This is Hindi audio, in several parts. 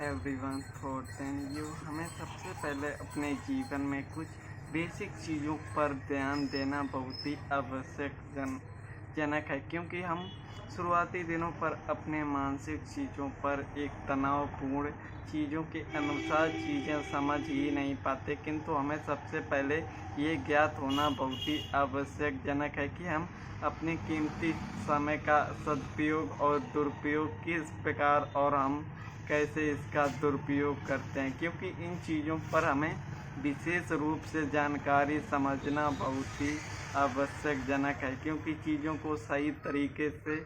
Everyone for then you. हमें सबसे पहले अपने जीवन में कुछ बेसिक चीज़ों पर ध्यान देना बहुत ही जनक है, क्योंकि हम शुरुआती दिनों पर अपने मानसिक चीज़ों पर एक तनावपूर्ण चीज़ों के अनुसार चीज़ें समझ ही नहीं पाते। किंतु हमें सबसे पहले ये ज्ञात होना बहुत ही आवश्यकजनक है कि हम अपने कीमती समय का सदुपयोग और दुरुपयोग किस प्रकार और हम कैसे इसका दुरुपयोग करते हैं, क्योंकि इन चीज़ों पर हमें विशेष रूप से जानकारी समझना बहुत ही आवश्यकजनक है, क्योंकि चीज़ों को सही तरीके से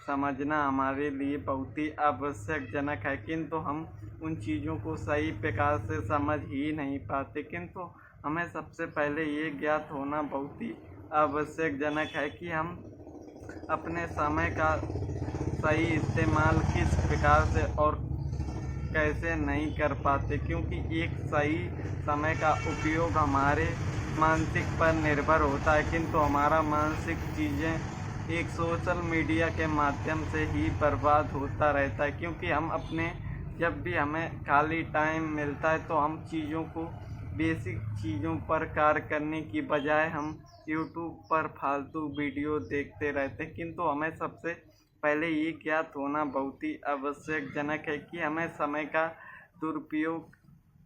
समझना हमारे लिए बहुत ही आवश्यकजनक है। किंतु हम उन चीज़ों को सही प्रकार से समझ ही नहीं पाते। किंतु हमें सबसे पहले ये ज्ञात होना बहुत ही आवश्यकजनक है कि हम अपने समय का सही इस्तेमाल किस प्रकार से और कैसे नहीं कर पाते, क्योंकि एक सही समय का उपयोग हमारे मानसिक पर निर्भर होता है। किंतु हमारा मानसिक चीज़ें एक सोशल मीडिया के माध्यम से ही बर्बाद होता रहता है, क्योंकि हम अपने जब भी हमें खाली टाइम मिलता है तो हम चीज़ों को बेसिक चीज़ों पर कार्य करने की बजाय हम यूट्यूब पर फालतू वीडियो देखते रहते हैं। किंतु हमें सबसे पहले ये ज्ञात होना बहुत ही आवश्यकजनक है कि हमें समय का दुरुपयोग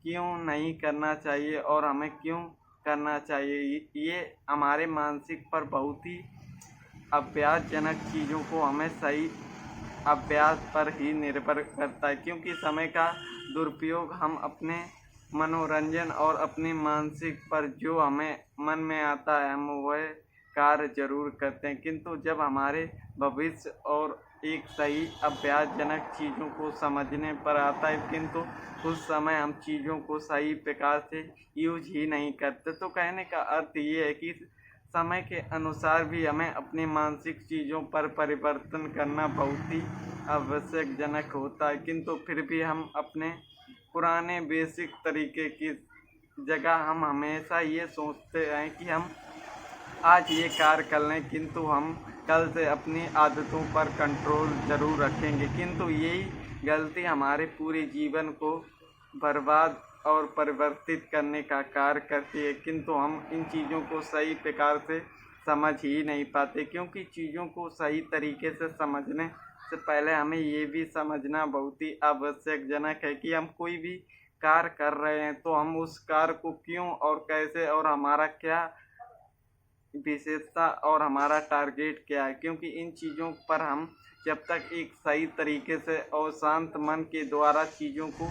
क्यों नहीं करना चाहिए और हमें क्यों करना चाहिए। ये हमारे मानसिक पर बहुत ही अभ्यासजनक चीज़ों को हमें सही अभ्यास पर ही निर्भर करता है, क्योंकि समय का दुरुपयोग हम अपने मनोरंजन और अपने मानसिक पर जो हमें मन में आता है हम वह कार्य जरूर करते हैं। किंतु जब हमारे भविष्य और एक सही अभ्यासजनक चीज़ों को समझने पर आता है, किंतु उस समय हम चीज़ों को सही प्रकार से यूज ही नहीं करते। तो कहने का अर्थ ये है कि समय के अनुसार भी हमें अपनी मानसिक चीज़ों पर परिवर्तन करना बहुत ही आवश्यकजनक होता है। किंतु फिर भी हम अपने पुराने बेसिक तरीके की जगह हम हमेशा ये सोचते हैं कि हम आज ये कार्य कर लें, किंतु हम कल से अपनी आदतों पर कंट्रोल ज़रूर रखेंगे। किंतु यही गलती हमारे पूरे जीवन को बर्बाद और परिवर्तित करने का कार्य करती है। किंतु हम इन चीज़ों को सही प्रकार से समझ ही नहीं पाते, क्योंकि चीज़ों को सही तरीके से समझने से पहले हमें ये भी समझना बहुत ही आवश्यकजनक है कि हम कोई भी कार्य कर रहे हैं तो हम उस कार्य को क्यों और कैसे और हमारा क्या विशेषता और हमारा टारगेट क्या है। क्योंकि इन चीज़ों पर हम जब तक एक सही तरीके से और शांत मन के द्वारा चीज़ों को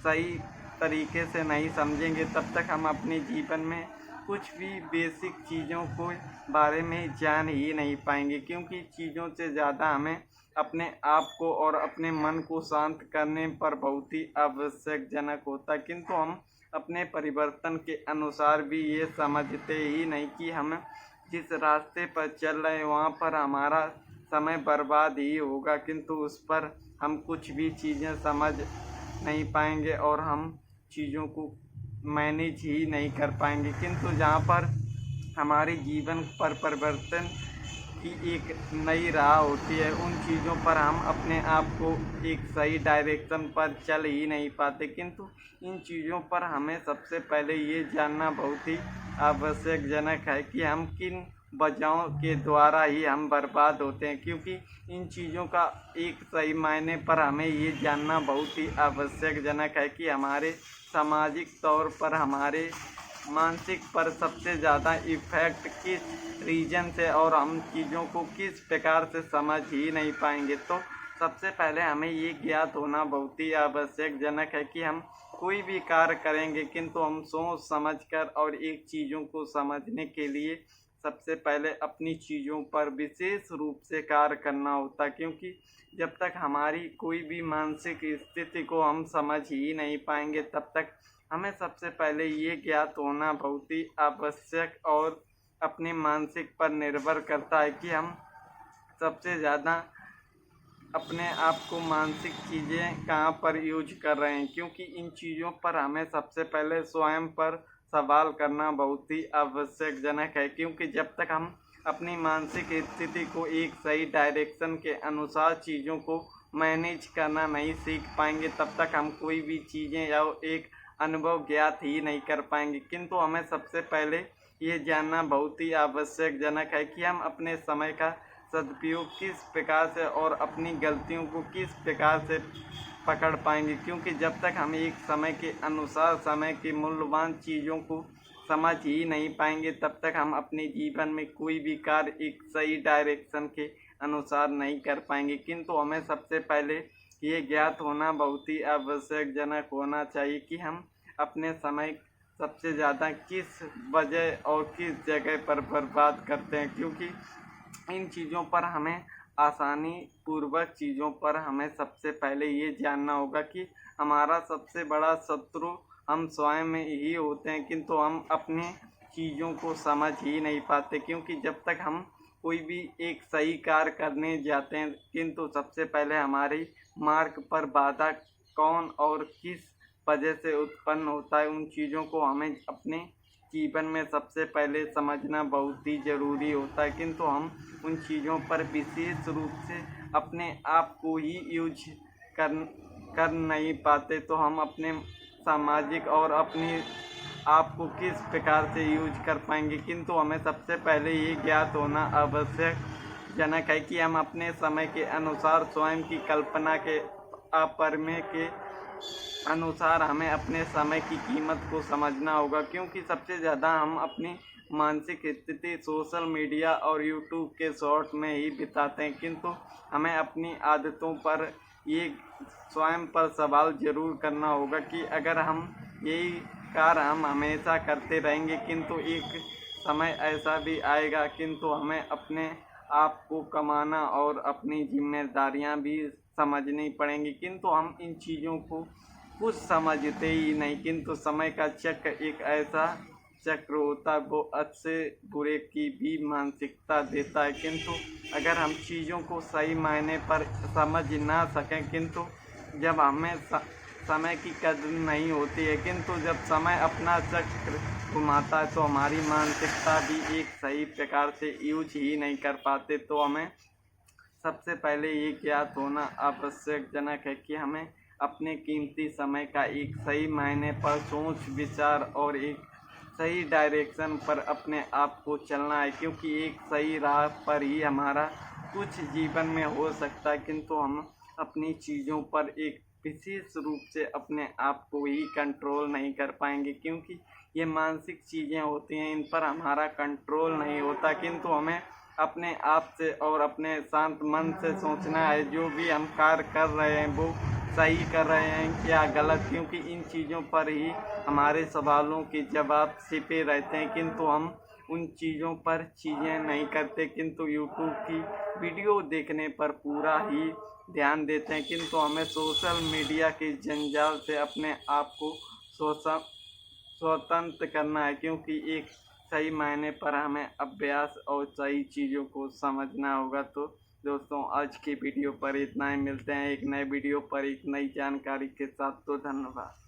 सही तरीके से नहीं समझेंगे, तब तक हम अपने जीवन में कुछ भी बेसिक चीज़ों को बारे में जान ही नहीं पाएंगे। क्योंकि चीज़ों से ज़्यादा हमें अपने आप को और अपने मन को शांत करने पर बहुत ही आवश्यकजनक होता है। किंतु हम अपने परिवर्तन के अनुसार भी ये समझते ही नहीं कि हम जिस रास्ते पर चल रहे हैं वहाँ पर हमारा समय बर्बाद ही होगा, किंतु उस पर हम कुछ भी चीज़ें समझ नहीं पाएंगे और हम चीज़ों को मैनेज ही नहीं कर पाएंगे। किंतु जहाँ पर हमारे जीवन पर परिवर्तन की एक नई राह होती है, उन चीज़ों पर हम अपने आप को एक सही डायरेक्शन पर चल ही नहीं पाते। किंतु इन चीज़ों पर हमें सबसे पहले ये जानना बहुत ही आवश्यकजनक है कि हम किन वजहों के द्वारा ही हम बर्बाद होते हैं। क्योंकि इन चीज़ों का एक सही मायने पर हमें ये जानना बहुत ही आवश्यकजनक है कि हमारे सामाजिक तौर पर हमारे मानसिक पर सबसे ज़्यादा इफ़ेक्ट किस रीजन से और हम चीज़ों को किस प्रकार से समझ ही नहीं पाएंगे। तो सबसे पहले हमें ये ज्ञात होना बहुत ही आवश्यकजनक है कि हम कोई भी कार्य करेंगे, किंतु हम सोच समझ कर और एक चीज़ों को समझने के लिए सबसे पहले अपनी चीज़ों पर विशेष रूप से कार्य करना होता है। क्योंकि जब तक हमारी कोई भी मानसिक स्थिति को हम समझ ही नहीं पाएंगे, तब तक हमें सबसे पहले ये ज्ञात होना बहुत ही आवश्यक और अपने मानसिक पर निर्भर करता है कि हम सबसे ज़्यादा अपने आप को मानसिक चीज़ें कहाँ पर यूज कर रहे हैं। क्योंकि इन चीज़ों पर हमें सबसे पहले स्वयं पर सवाल करना बहुत ही आवश्यकजनक है। क्योंकि जब तक हम अपनी मानसिक स्थिति को एक सही डायरेक्शन के अनुसार चीज़ों को मैनेज करना नहीं सीख पाएंगे तब तक हम कोई भी चीज़ें या एक अनुभव ज्ञात ही नहीं कर पाएंगे। किंतु हमें सबसे पहले ये जानना बहुत ही आवश्यकजनक है कि हम अपने समय का सदुपयोग किस प्रकार से और अपनी गलतियों को किस प्रकार से पकड़ पाएंगे, क्योंकि जब तक हम एक समय के अनुसार समय के मूल्यवान चीज़ों को समझ ही नहीं पाएंगे तब तक हम अपने जीवन में कोई भी कार्य एक सही डायरेक्शन के अनुसार नहीं कर पाएंगे। किंतु हमें सबसे पहले ये ज्ञात होना बहुत ही आवश्यकजनक होना चाहिए कि हम अपने समय सबसे ज़्यादा किस वजह और किस जगह पर बर्बाद करते हैं, क्योंकि इन चीज़ों पर हमें आसानी पूर्वक चीज़ों पर हमें सबसे पहले ये जानना होगा कि हमारा सबसे बड़ा शत्रु हम स्वयं में ही होते हैं। किंतु हम अपने चीज़ों को समझ ही नहीं पाते, क्योंकि जब तक हम कोई भी एक सही कार्य करने जाते हैं किंतु सबसे पहले हमारे मार्ग पर बाधा कौन और किस वजह से उत्पन्न होता है, उन चीज़ों को हमें अपने जीवन में सबसे पहले समझना बहुत ही ज़रूरी होता है। किंतु हम उन चीज़ों पर विशेष रूप से अपने आप को ही यूज कर नहीं पाते, तो हम अपने सामाजिक और अपनी आप को किस प्रकार से यूज कर पाएंगे। किंतु हमें सबसे पहले ये ज्ञात होना आवश्यकजनक है कि हम अपने समय के अनुसार स्वयं की कल्पना के अपरमे के अनुसार हमें अपने समय की कीमत को समझना होगा, क्योंकि सबसे ज़्यादा हम अपनी मानसिक स्थिति सोशल मीडिया और यूट्यूब के शॉर्ट में ही बिताते हैं। किंतु हमें अपनी आदतों पर ये स्वयं पर सवाल ज़रूर करना होगा कि अगर हम यही कार्य हम हमेशा करते रहेंगे किंतु एक समय ऐसा भी आएगा किंतु हमें अपने आप को कमाना और अपनी जिम्मेदारियां भी समझनी पड़ेंगी। किंतु हम इन चीज़ों को कुछ समझते ही नहीं, किंतु समय का चक्र एक ऐसा चक्र होता है वो अच्छे बुरे की भी मानसिकता देता है। किंतु अगर हम चीज़ों को सही मायने पर समझ ना सकें, किंतु जब हमें समय की कदर नहीं होती है, किंतु जब समय अपना चक्र घुमाता है तो हमारी मानसिकता भी एक सही प्रकार से यूज ही नहीं कर पाते। तो हमें सबसे पहले ये ज्ञात होना आवश्यकजनक है कि हमें अपने कीमती समय का एक सही मायने पर सोच विचार और एक सही डायरेक्शन पर अपने आप को चलना है, क्योंकि एक सही राह पर ही हमारा कुछ जीवन में हो सकता है। किंतु हम अपनी चीज़ों पर एक विशेष रूप से अपने आप को ही कंट्रोल नहीं कर पाएंगे, क्योंकि ये मानसिक चीज़ें होती हैं, इन पर हमारा कंट्रोल नहीं होता। किंतु हमें अपने आप से और अपने शांत मन से सोचना है जो भी हम कार्य कर रहे हैं वो सही कर रहे हैं क्या गलत, क्योंकि इन चीज़ों पर ही हमारे सवालों के जवाब छिपे रहते हैं। किंतु हम उन चीज़ों पर चीज़ें नहीं करते, किंतु यूट्यूब की वीडियो देखने पर पूरा ही ध्यान देते हैं। किंतु हमें सोशल मीडिया के जंजाल से अपने आप को स्वतंत्र करना है, क्योंकि एक सही मायने पर हमें अभ्यास और सही चीज़ों को समझना होगा। तो दोस्तों आज की वीडियो पर इतना ही, मिलते हैं एक नए वीडियो पर एक नई जानकारी के साथ। तो धन्यवाद।